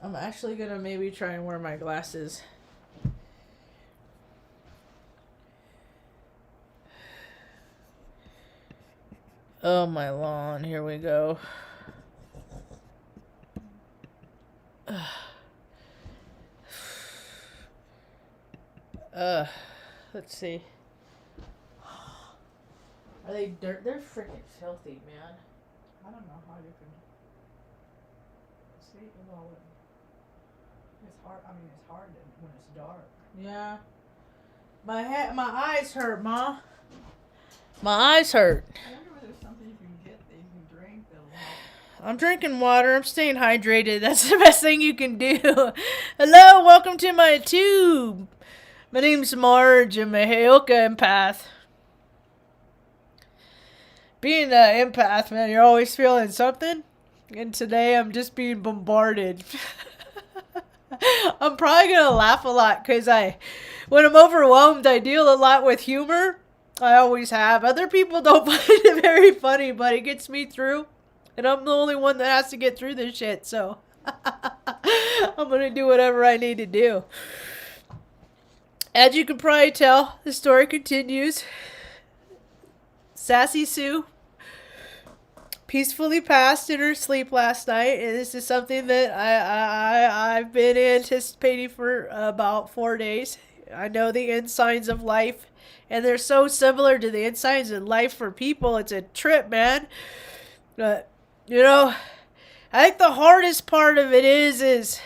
I'm actually gonna maybe try and wear my glasses. Oh my lawn, here we go. Let's see. Are they dirt? They're freaking filthy, man. I don't know how you can see. Well, it's hard. I mean, it's hard when it's dark. Yeah. My eyes hurt, Ma. My eyes hurt. I wonder if there's something you can get that you can drink that'll help. I'm drinking water. I'm staying hydrated. That's the best thing you can do. Hello, welcome to my tube. My name's Marge. I'm a Heyoka empath. Being an empath, man, you're always feeling something. And today I'm just being bombarded. I'm probably going to laugh a lot because when I'm overwhelmed, I deal a lot with humor. I always have. Other people don't find it very funny, but it gets me through. And I'm the only one that has to get through this shit, so I'm going to do whatever I need to do. As you can probably tell, the story continues. Sassy Sue peacefully passed in her sleep last night, and this is something that I've been anticipating for about 4 days. I know the ensigns of life, and they're so similar to the ensigns of life for people. It's a trip, man. But, you know, I think the hardest part of it is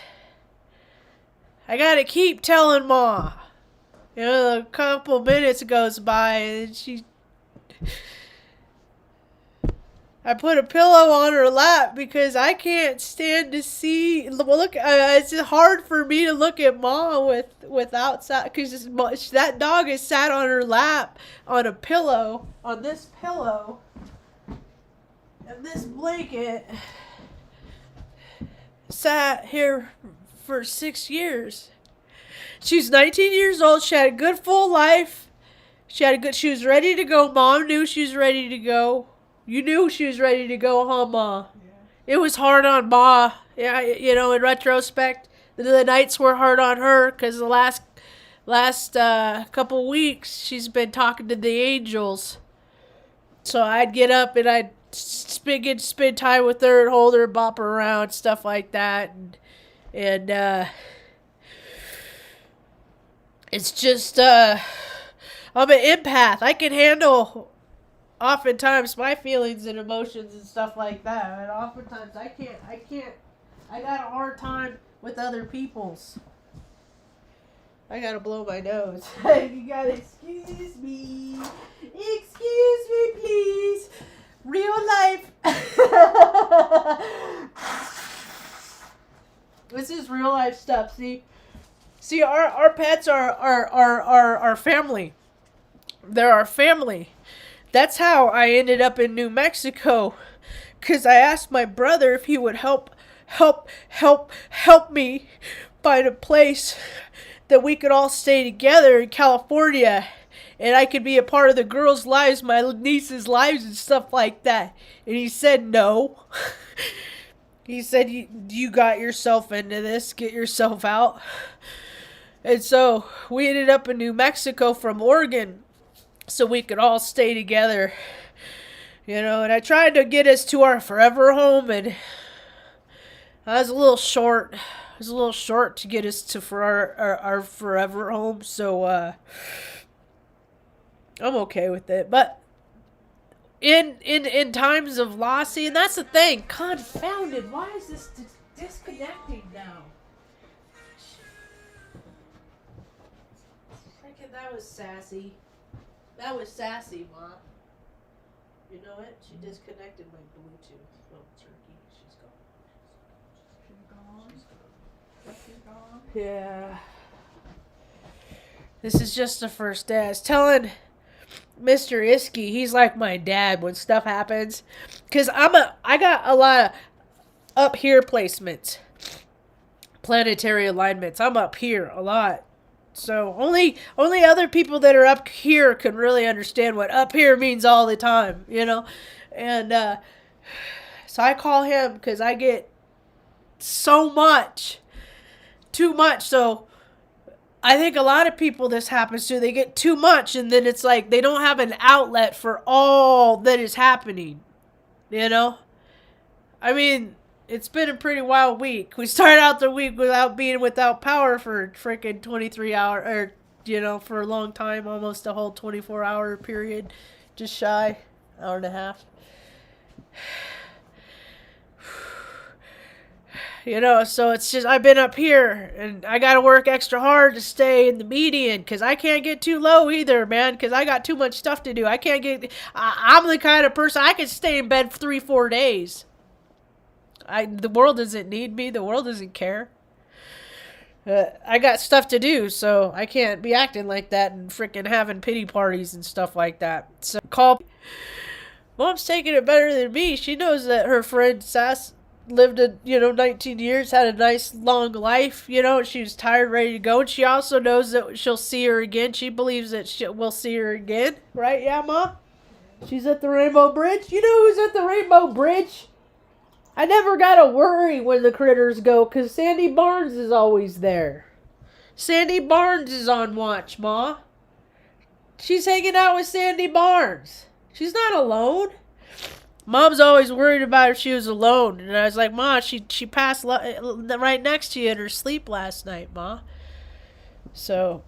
I gotta keep telling Ma. You know, a couple minutes goes by, and I put a pillow on her lap because I can't stand to see. Look, it's hard for me to look at Ma without because that dog is sat on her lap on a pillow, on this pillow, and this blanket sat here for 6 years. She's 19 years old. She had a good full life. She was ready to go. Mom knew she was ready to go. You knew she was ready to go, huh, Ma? Yeah. It was hard on Ma. Yeah, you know, in retrospect, the nights were hard on her because the last couple weeks she's been talking to the angels. So I'd get up and I'd spend time with her and hold her, bop her around, stuff like that, and it's just I'm an empath. I can handle oftentimes my feelings and emotions and stuff like that. And oftentimes I can't. I got a hard time with other people's. I gotta blow my nose. You gotta excuse me. Excuse me, please. Real life. This is real life stuff. See, our pets are family. They're our family. That's how I ended up in New Mexico, because I asked my brother if he would help me find a place that we could all stay together in California, and I could be a part of the girls' lives, my niece's lives, and stuff like that. And he said no. He said, you got yourself into this, get yourself out. And so we ended up in New Mexico from Oregon so we could all stay together, you know, and I tried to get us to our forever home, and I was a little short. It was a little short to get us to our forever home, so I'm okay with it. But in times of loss, and that's the thing, confounded, why is this disconnecting now? Freaking, that was sassy. That was sassy, Ma. You know it? She disconnected my Bluetooth. Oh, turkey. She's gone. She's gone. Yeah. This is just the first day. I was telling Mr. Iski, he's like my dad when stuff happens. Because I got a lot of up here placements. Planetary alignments. I'm up here a lot. So only other people that are up here can really understand what up here means all the time, you know? And so I call him because I get so much too much. So I think a lot of people this happens to. They get too much, and then it's like they don't have an outlet for all that is happening. You know? I mean, it's been a pretty wild week. We started out the week without power for freaking 23 hours, or, you know, for a long time, almost a whole 24-hour period. Just shy, hour and a half. You know, so it's just, I've been up here, and I gotta work extra hard to stay in the median, because I can't get too low either, man, because I got too much stuff to do. I'm the kind of person, I can stay in bed for 3-4 days. The world doesn't need me, the world doesn't care. I got stuff to do, so I can't be acting like that and freaking having pity parties and stuff like that. So, Mom's taking it better than me. She knows that her friend Sass lived 19 years, had a nice long life, she was tired, ready to go, and she also knows that she'll see her again. She believes that we'll see her again, right? Yeah, Ma? She's at the Rainbow Bridge. You know who's at the Rainbow Bridge? I never gotta worry when the critters go, because Sandy Barnes is always there. Sandy Barnes is on watch, Ma. She's hanging out with Sandy Barnes. She's not alone. Mom's always worried about if she was alone. And I was like, Ma, she passed right next to you in her sleep last night, Ma. So,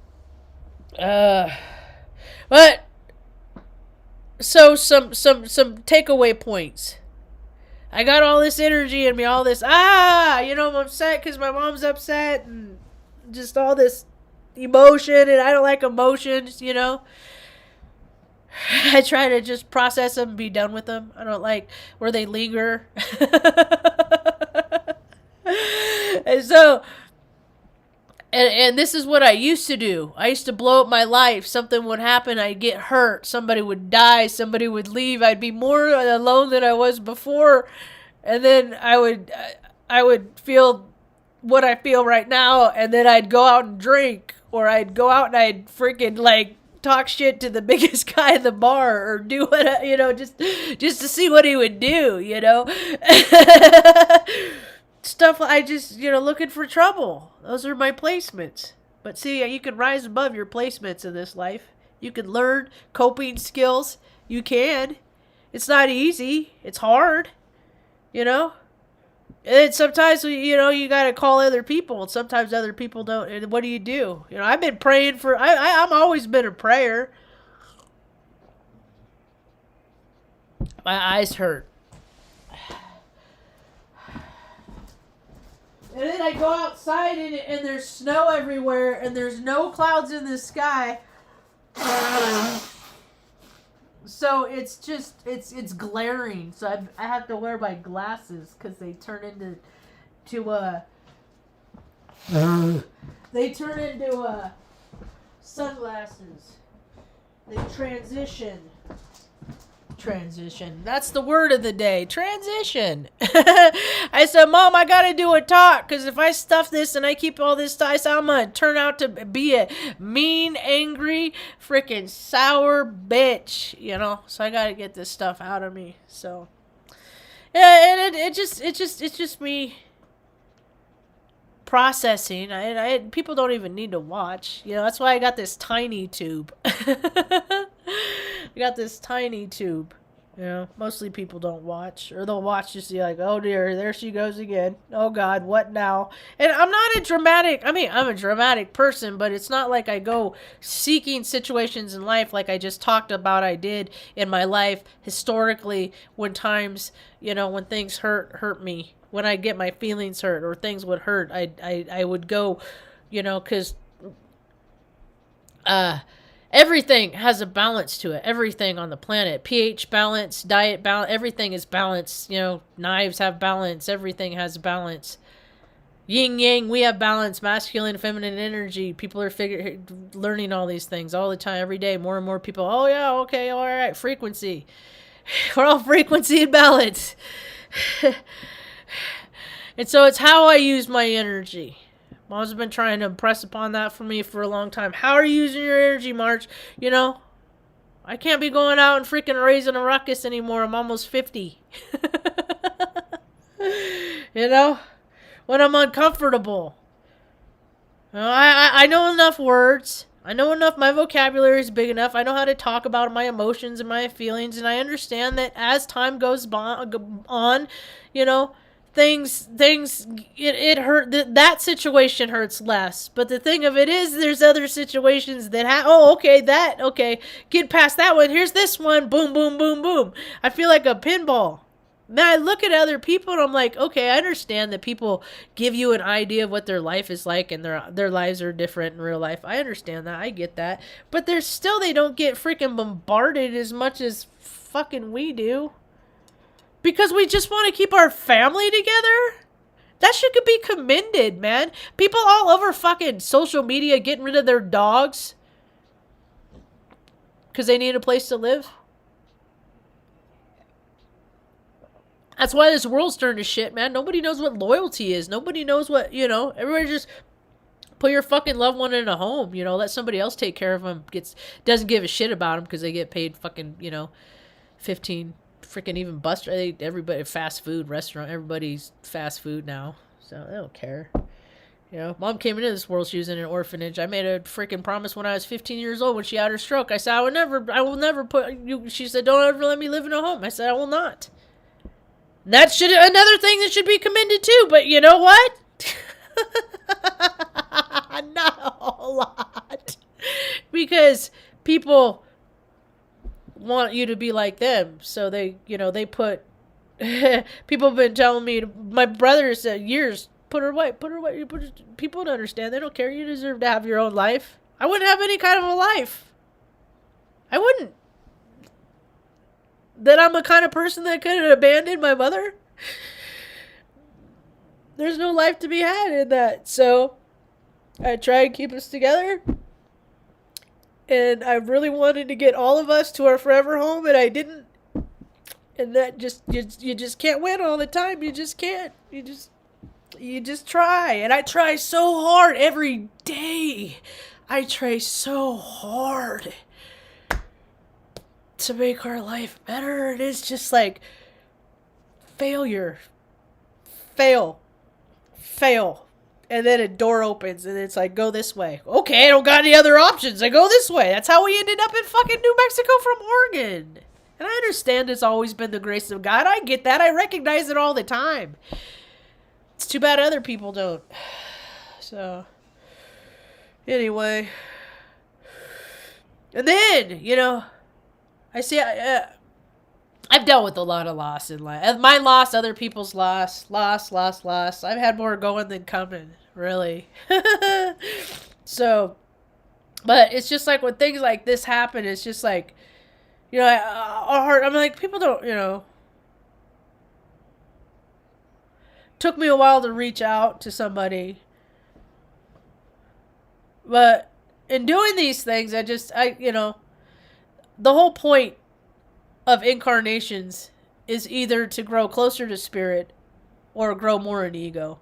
some takeaway points. I got all this energy in me, all this, I'm upset because my mom's upset, and just all this emotion, and I don't like emotions, I try to just process them and be done with them. I don't like where they linger. And so, and this is what I used to do. I used to blow up my life. Something would happen. I'd get hurt. Somebody would die. Somebody would leave. I'd be more alone than I was before. And then I would feel what I feel right now. And then I'd go out and drink. Or I'd go out and I'd freaking talk shit to the biggest guy in the bar, or do what, just to see what he would do, Stuff I just, looking for trouble. Those are my placements. But see, you can rise above your placements in this life. You can learn coping skills. You can. It's not easy. It's hard, And sometimes, you got to call other people, and sometimes other people don't. And what do? I've been praying I'm always been a prayer. My eyes hurt. And then I go outside, and there's snow everywhere, and there's no clouds in the sky. So it's just, it's glaring. So I have to wear my glasses because they turn into sunglasses. They transition. That's the word of the day. Transition. I said, Mom, I gotta do a talk, because if I stuff this and I keep all this stuff, I'm gonna turn out to be a mean, angry, freaking sour bitch, So I gotta get this stuff out of me. So yeah, and it's just me processing. People don't even need to watch. That's why I got this tiny tube. I got this tiny tube. Mostly people don't watch, or they'll watch just see oh dear, there she goes again. Oh God, what now? And I'm not I'm a dramatic person, but it's not like I go seeking situations in life like I just talked about I did in my life historically, when times, when things hurt me, when I get my feelings hurt or things would hurt, I would go, because everything has a balance to it. Everything on the planet. pH balance, diet balance, everything is balance. Knives have balance. Everything has balance. Yin yang, we have balance. Masculine, feminine energy. People are learning all these things all the time, every day. More and more people. Oh yeah, okay, all right. Frequency. We're all frequency and balance. And so it's how I use my energy. Mom's been trying to impress upon that for me for a long time. How are you using your energy, Marge? I can't be going out and freaking raising a ruckus anymore. I'm almost 50. When I'm uncomfortable. I know enough words. I know enough. My vocabulary is big enough. I know how to talk about my emotions and my feelings, and I understand that as time goes on, you know, it hurt. That situation hurts less. But the thing of it is, there's other situations that okay, get past that one. Here's this one. Boom, boom, boom, boom. I feel like a pinball. Now I look at other people and I'm like, okay, I understand that people give you an idea of what their life is like and their lives are different in real life. I understand that. I get that. But there's still they don't get freaking bombarded as much as fucking we do. Because we just want to keep our family together? That shit could be commended, man. People all over fucking social media getting rid of their dogs because they need a place to live. That's why this world's turned to shit, man. Nobody knows what loyalty is. Nobody knows what, everybody just put your fucking loved one in a home, let somebody else take care of them. Doesn't give a shit about them because they get paid fucking, 15 freaking even bus. Everybody, fast food restaurant, everybody's fast food now. So they don't care. Mom came into this world, she was in an orphanage. I made a freaking promise when I was 15 years old when she had her stroke. I said, I will never put you. She said, don't ever let me live in a home. I said, I will not. That's another thing that should be commended too, but you know what? Not a whole lot. Because people want you to be like them, so they put people have been telling me, my brother said years, put her away. People don't understand. They don't care. You deserve to have your own life. I wouldn't have any kind of a life. I wouldn't. That I'm a kind of person that could have abandoned my mother. There's no life to be had in that. So I try and keep us together. And I really wanted to get all of us to our forever home, and I didn't. And that you just can't win all the time. You just can't. You just try. And I try so hard every day. I try so hard to make our life better, and it's just like fail, and then a door opens and it's like, go this way. Okay, I don't got any other options. I go this way. That's how we ended up in fucking New Mexico from Oregon. And I understand it's always been the grace of God. I get that. I recognize it all the time. It's too bad other people don't. So anyway, and then I see. I've dealt with a lot of loss in life. My loss, other people's loss. I've had more going than coming, really. So, but it's just like when things like this happen, it's just like, our heart. I'm like, people don't, Took me a while to reach out to somebody, but in doing these things, the whole point of incarnations is either to grow closer to spirit or grow more in ego.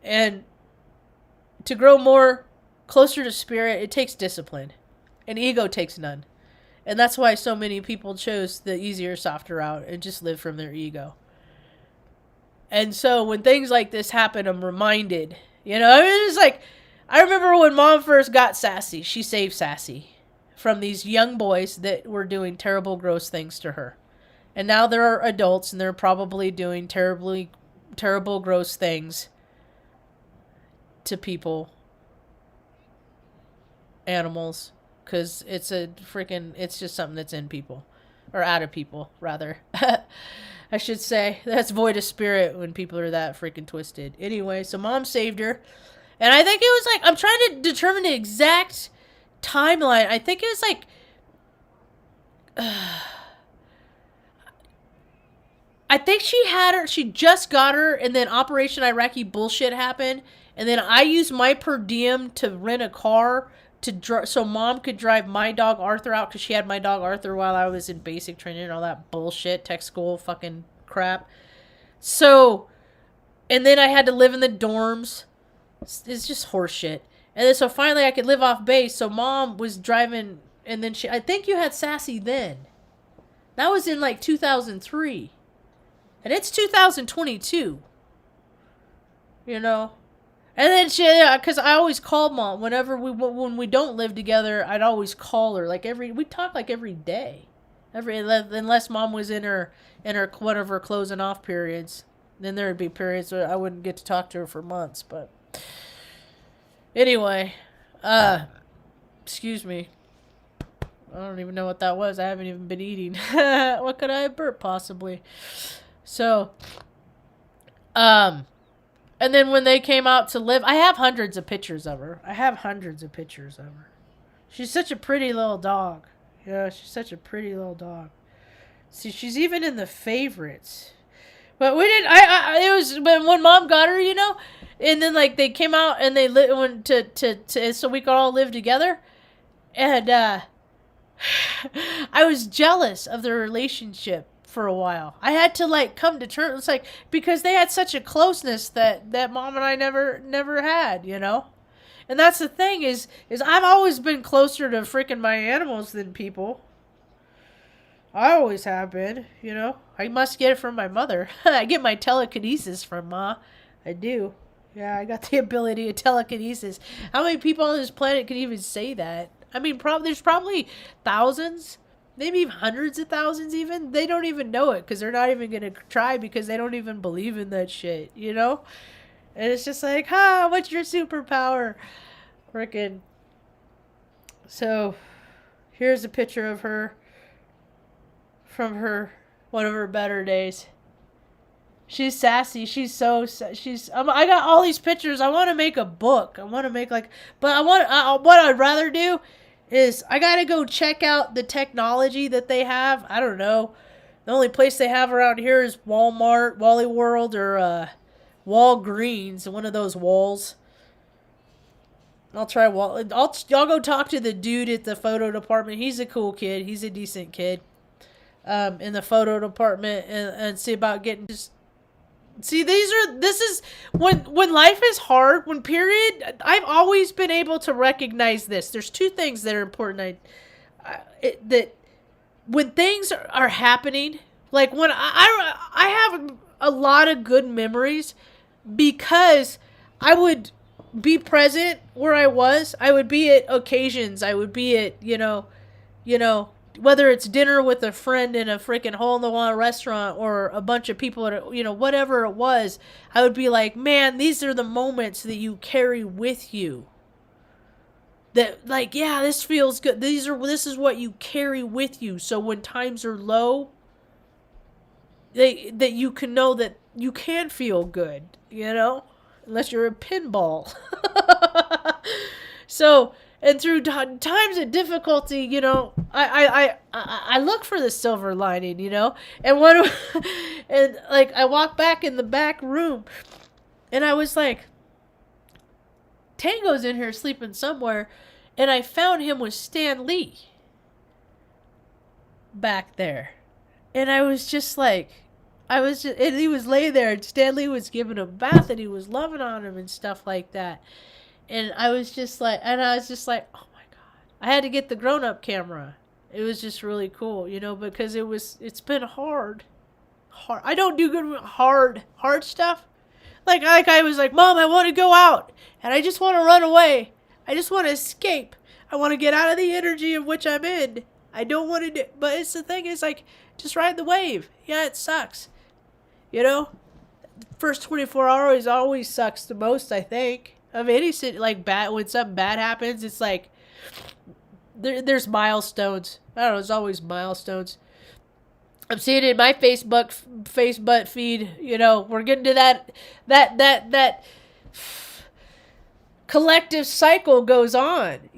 And to grow more closer to spirit, it takes discipline. And ego takes none. And that's why so many people chose the easier, softer route and just live from their ego. And so when things like this happen, I'm reminded, it's like, I remember when Mom first got Sassy, she saved Sassy from these young boys that were doing terrible, gross things to her. And now they're adults and they're probably doing terrible, gross things to people, animals, because it's just something that's in people, or out of people, rather. I should say, that's void of spirit when people are that freaking twisted. Anyway, so Mom saved her. And I think it was like, I'm trying to determine the exact timeline. I think it was like I think she just got her, and then Operation Iraqi bullshit happened, and then I used my per diem to rent a car so Mom could drive my dog Arthur out, because she had my dog Arthur while I was in basic training and all that bullshit, tech school fucking crap. So, and then I had to live in the dorms. It's just horseshit. And then so finally I could live off base. So Mom was driving, and then I think you had Sassy then. That was in like 2003. And it's 2022. And then she, because I always call mom whenever when we don't live together. I'd always call her we talk like every day, unless mom was in her one of her closing off periods. Then there would be periods where I wouldn't get to talk to her for months. But anyway, excuse me. I don't even know what that was. I haven't even been eating. What could I have burped possibly? So, and then when they came out to live, I have hundreds of pictures of her. She's such a pretty little dog. Yeah, she's such a pretty little dog. See, she's even in the favorites. But we didn't. It was when mom got her, and then like they came out and they went to so we could all live together, and I was jealous of their relationship for a while. I had to like come to terms. It's like because they had such a closeness that mom and I never had, And that's the thing is I've always been closer to freaking my animals than people. I always have been, I must get it from my mother. I get my telekinesis from Ma. I do. Yeah, I got the ability of telekinesis. How many people on this planet can even say that? I mean, there's probably thousands, maybe even hundreds of thousands even. They don't even know it because they're not even going to try because they don't even believe in that shit, And it's just like, what's your superpower? Frickin'. So, here's a picture of her from one of her better days. She's sassy. I got all these pictures. I want to make a book. I want to make what I'd rather do is I got to go check out the technology that they have. I don't know. The only place they have around here is Walmart, Wally World, or Walgreens, one of those walls. I'll try I'll go talk to the dude at the photo department. He's a cool kid. He's a decent kid. In the photo department and see about getting this is when life is hard, I've always been able to recognize this. There's two things that are important. That when things are happening, like when I have a lot of good memories because I would be present where I was. I would be at occasions. I would be at, whether it's dinner with a friend in a freaking hole-in-the-wall restaurant or a bunch of people at whatever it was, I would be like, man, these are the moments that you carry with you. That, like, yeah, this feels good. This is what you carry with you. So when times are low, that you can know that you can feel good, unless you're a pinball. So... And through times of difficulty, I look for the silver lining, And I walked back in the back room, and I was like, Tango's in here sleeping somewhere, and I found him with Stan Lee back there, and I was just like, and he was laying there, and Stan Lee was giving him a bath, and he was loving on him and stuff like that. And I was just like, oh my God. I had to get the grown-up camera. It was just really cool, because it's been hard. I don't do good with hard stuff. Like I was like, Mom, I want to go out. And I just want to run away. I just want to escape. I want to get out of the energy of which I'm in. I don't want to do, but it's the thing is like, just ride the wave. Yeah, it sucks. First 24 hours always sucks the most, I think. Of any like bad when something bad happens, it's like there's milestones. I don't know. There's always milestones. I'm seeing it in my Facebook feed. We're getting to that collective cycle goes on.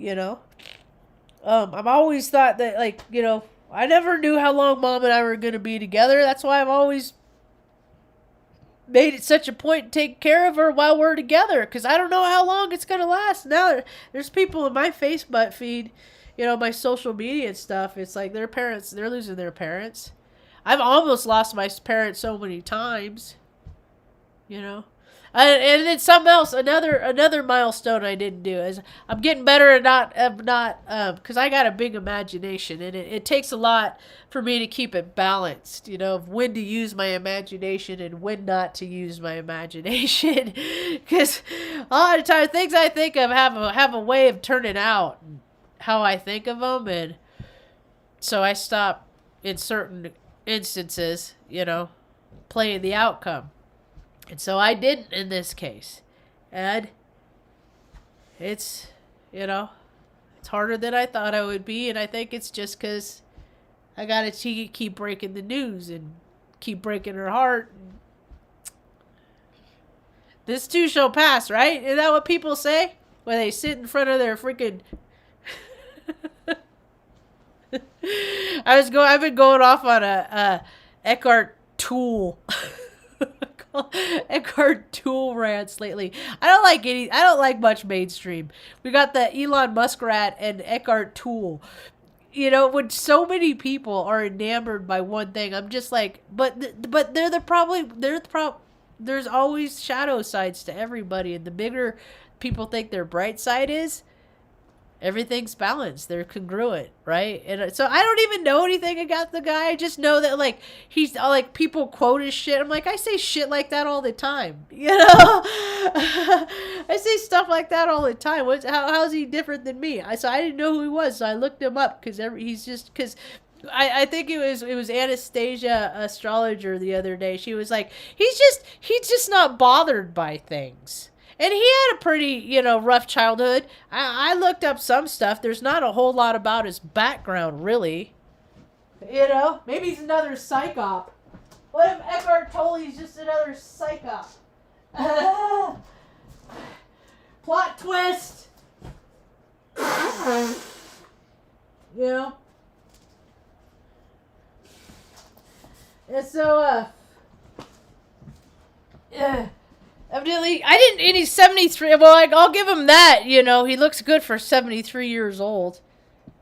I've always thought that I never knew how long Mom and I were going to be together. That's why I've always made it such a point to take care of her while we're together, because I don't know how long it's going to last. Now there's people in my Facebook feed, my social media and stuff. It's like their parents, they're losing their parents. I've almost lost my parents so many times, And then something else, another milestone I didn't do is I'm getting better at not because I got a big imagination, and it takes a lot for me to keep it balanced. You know, of when to use my imagination and when not to use my imagination, because a lot of times things I think of have a way of turning out how I think of them, and so I stop in certain instances. You know, playing the outcome. And so I didn't in this case. And it's, it's harder than I thought I would be. And I think it's just because I got to keep breaking the news and keep breaking her heart. This too shall pass, right? Is that what people say? When they sit in front of their freaking... I've been going off on a Eckhart Toole Eckhart Toole rants lately. I don't like much mainstream. We got the Elon Musk rat and Eckhart Toole. You know, when so many people are enamored by one thing, I'm just like, but there's always shadow sides to everybody, and the bigger people think their bright side is, everything's balanced. They're congruent, right? And so I don't even know anything about the guy. I just know that, like, he's, like, people quote his shit. I'm like, I say shit like that all the time, you know? I say stuff like that all the time. How's he different than me? So I didn't know who he was, so I looked him up, because I think it was Anastasia Astrologer the other day. She was like, he's just not bothered by things. And he had a pretty, rough childhood. I looked up some stuff. There's not a whole lot about his background, really. Maybe he's another psychop. What if Eckhart Tolle's just another psychop? Plot twist. And so, evidently, and he's 73. Well, I'll give him that, he looks good for 73 years old.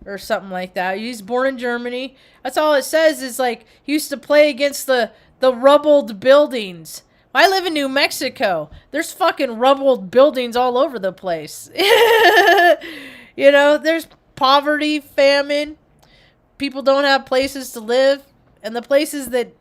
Or something like that. He's born in Germany. That's all it says is, like, he used to play against the rubbled buildings. I live in New Mexico. There's fucking rubbled buildings all over the place. There's poverty, famine. People don't have places to live. And the places that,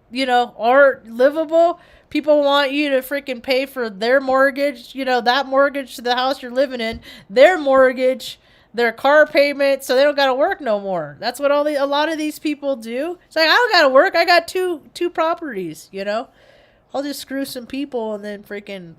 are livable, people want you to freaking pay for their mortgage, that mortgage to the house you're living in, their mortgage, their car payment, so they don't got to work no more. That's what a lot of these people do. It's like, I don't got to work. I got two properties, I'll just screw some people and then freaking,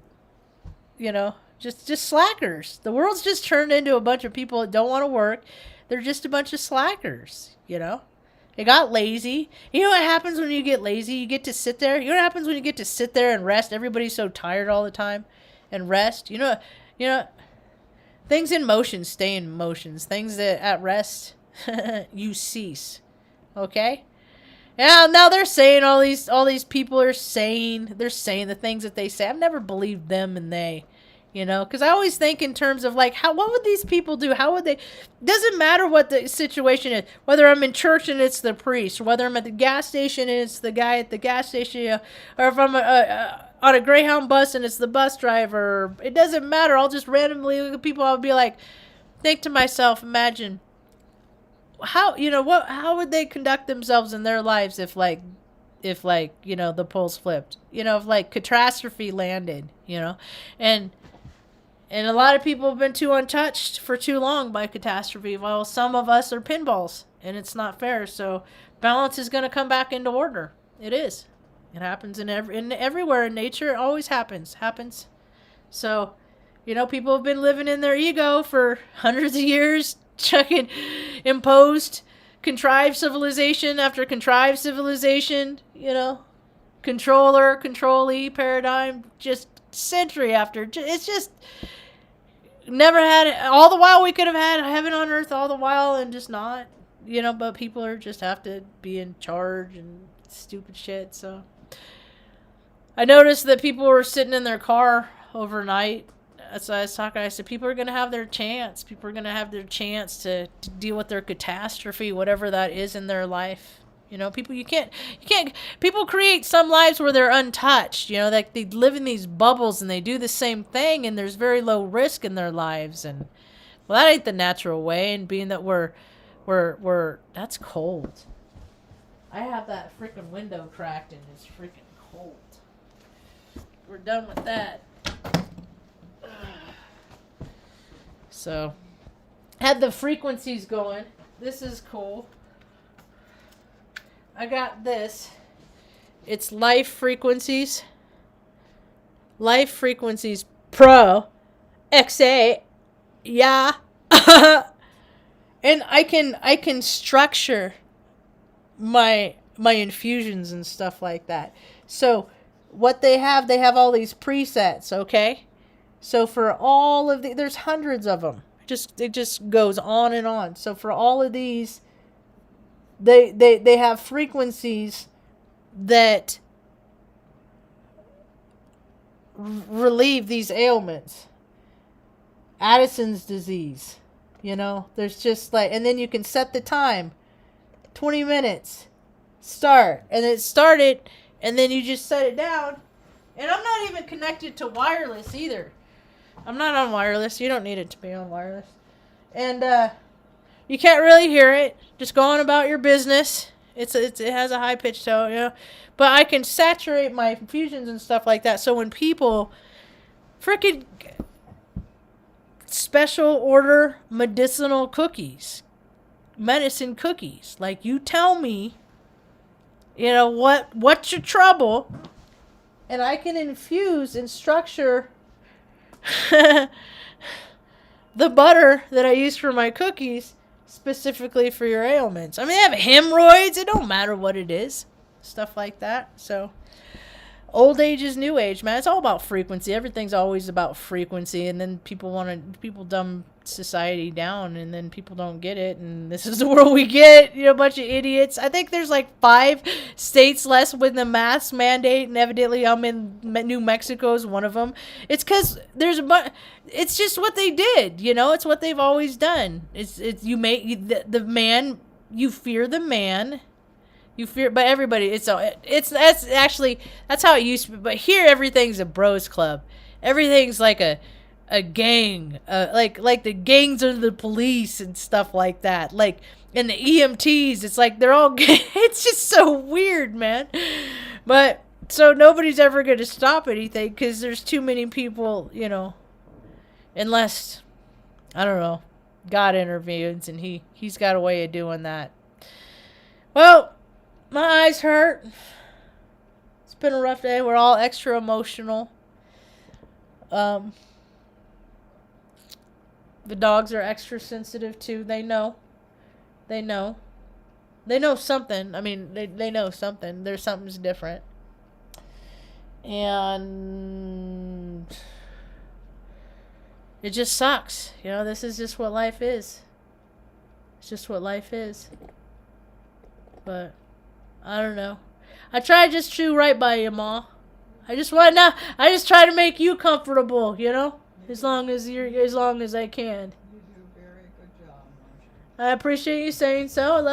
just slackers. The world's just turned into a bunch of people that don't want to work. They're just a bunch of slackers, They got lazy. You know what happens when you get lazy? You get to sit there. You know what happens when you get to sit there and rest? Everybody's so tired all the time. And rest. You know, things in motion stay in motions. Things that at rest, you cease. Okay? Yeah, now they're saying all these people are saying, they're saying the things that they say. I've never believed them and they. Because I always think in terms of, like, what would these people do? How would they? Doesn't matter what the situation is. Whether I'm in church and it's the priest, or whether I'm at the gas station and it's the guy at the gas station, or if I'm on a Greyhound bus and it's the bus driver. It doesn't matter. I'll just randomly look at people. I'll be like, think to myself, imagine how would they conduct themselves in their lives if the poles flipped, if like catastrophe landed, And a lot of people have been too untouched for too long by catastrophe, while some of us are pinballs, and it's not fair. So balance is going to come back into order. It is. It happens everywhere in nature. It always happens. So, people have been living in their ego for hundreds of years, chucking imposed, contrived civilization after contrived civilization, controller, controllee paradigm, just century after. It's just never had it. All the while we could have had heaven on earth all the while and just not, but people are just have to be in charge and stupid shit. So I noticed that people were sitting in their car overnight. So I was talking, I said, people are going to have their chance. People are going to have their chance to deal with their catastrophe, whatever that is in their life. You know, people, people create some lives where they're untouched, you know, like they live in these bubbles and they do the same thing and there's very low risk in their lives. And, well, that ain't the natural way. And being that that's cold. I have that freaking window cracked and it's freaking cold. We're done with that. So, had the frequencies going. This is cool. I got this. It's Life Frequencies. Life Frequencies Pro XA. Yeah. And I can structure my infusions and stuff like that. So what they have all these presets, okay? So for all of there's hundreds of them. It just goes on and on. So for all of these, they have frequencies that relieve these ailments. Addison's disease, you know, there's just like, and then you can set the time, 20 minutes, start, and it started, and then you just set it down, and I'm not even connected to wireless either. I'm not on wireless. You don't need it to be on wireless. And, you can't really hear it. Just go on about your business. It has a high pitched tone, you know. But I can saturate my infusions and stuff like that. So when people freaking special order medicinal cookies, medicine cookies, like you tell me, you know, what's your trouble, and I can infuse and structure the butter that I use for my cookies specifically for your ailments. I mean, they have hemorrhoids. It don't matter what it is. Stuff like that. So, old age is new age, man. It's all about frequency. Everything's always about frequency. And then people dumb society down, and then people don't get it. And this is the world we get. You know, a bunch of idiots. I think there's like 5 states less with the mask mandate, and evidently I'm in New Mexico is one of them. It's because there's it's just what they did, you know. It's what they've always done. It's you make the man. You fear the man. You fear, but everybody. That's how it used to be. But here, everything's a bros club. Everything's like a gang. Like the gangs are the police and stuff like that. Like and the EMTs. It's like they're all. It's just so weird, man. But so nobody's ever going to stop anything because there's too many people, you know. Unless, I don't know, God intervenes and he's got a way of doing that. Well, my eyes hurt. It's been a rough day. We're all extra emotional. The dogs are extra sensitive too. They know. They know something. I mean, they know something. There's something's different. And it just sucks. You know, this is just what life is. It's just what life is. But I don't know. I try to just chew right by you, Ma. I just try to make you comfortable, you know? As long as I can. You do a very good job, Marge. I appreciate you saying so.